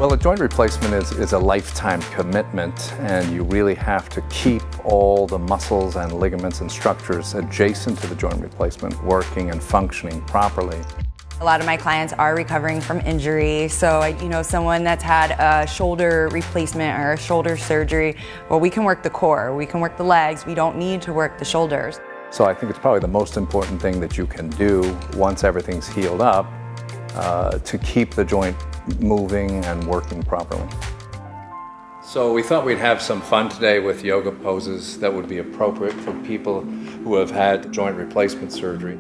Well, a joint replacement is a lifetime commitment, and you really have to keep all the muscles and ligaments and structures adjacent to the joint replacement working and functioning properly. A lot of my clients are recovering from injury, so someone that's had a shoulder replacement or a shoulder surgery, well, we can work the core, we can work the legs, we don't need to work the shoulders. So I think it's probably the most important thing that you can do once everything's healed up to keep the joint moving and working properly. So we thought we'd have some fun today with yoga poses that would be appropriate for people who have had joint replacement surgery.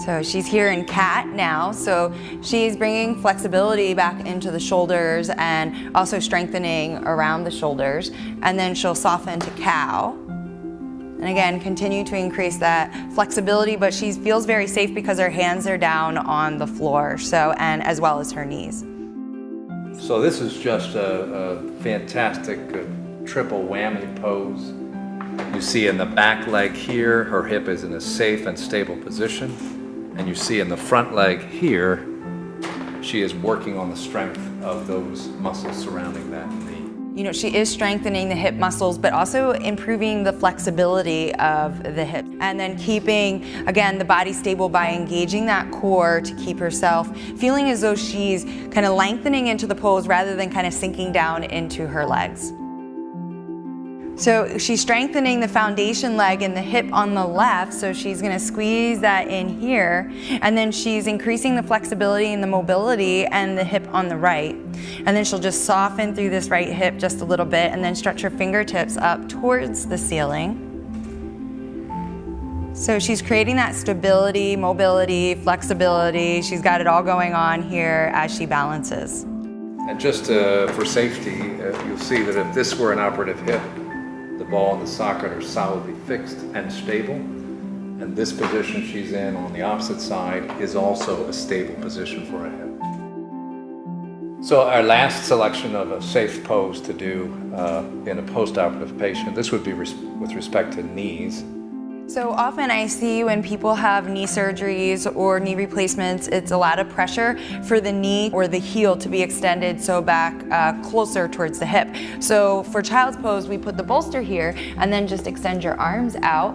So she's here in cat now, so she's bringing flexibility back into the shoulders and also strengthening around the shoulders, and then she'll soften to cow. And again, continue to increase that flexibility, but she feels very safe because her hands are down on the floor, and as well as her knees. So this is just a fantastic triple whammy pose. You see in the back leg here, her hip is in a safe and stable position. And you see in the front leg here, she is working on the strength of those muscles surrounding that knee. She is strengthening the hip muscles, but also improving the flexibility of the hip. And then keeping, again, the body stable by engaging that core to keep herself feeling as though she's kind of lengthening into the pose rather than kind of sinking down into her legs. So she's strengthening the foundation leg and the hip on the left, so she's gonna squeeze that in here, and then she's increasing the flexibility and the mobility and the hip on the right. And then she'll just soften through this right hip just a little bit and then stretch her fingertips up towards the ceiling. So she's creating that stability, mobility, flexibility. She's got it all going on here as she balances. And just for safety, you'll see that if this were an operative hip, the ball and the socket are solidly fixed and stable. And this position she's in on the opposite side is also a stable position for a hip. So our last selection of a safe pose to do in a post-operative patient, this would be with respect to knees. So often I see when people have knee surgeries or knee replacements, it's a lot of pressure for the knee or the heel to be extended so back closer towards the hip. So for child's pose, we put the bolster here and then just extend your arms out.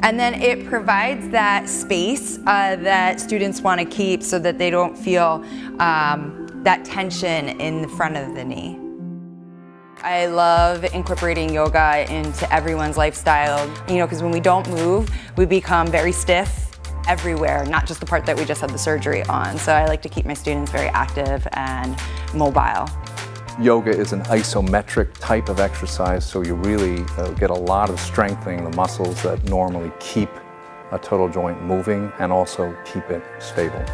And then it provides that space that students want to keep so that they don't feel that tension in the front of the knee. I love incorporating yoga into everyone's lifestyle, because when we don't move, we become very stiff everywhere, not just the part that we just had the surgery on. So I like to keep my students very active and mobile. Yoga is an isometric type of exercise, so you really get a lot of strengthening the muscles that normally keep a total joint moving and also keep it stable.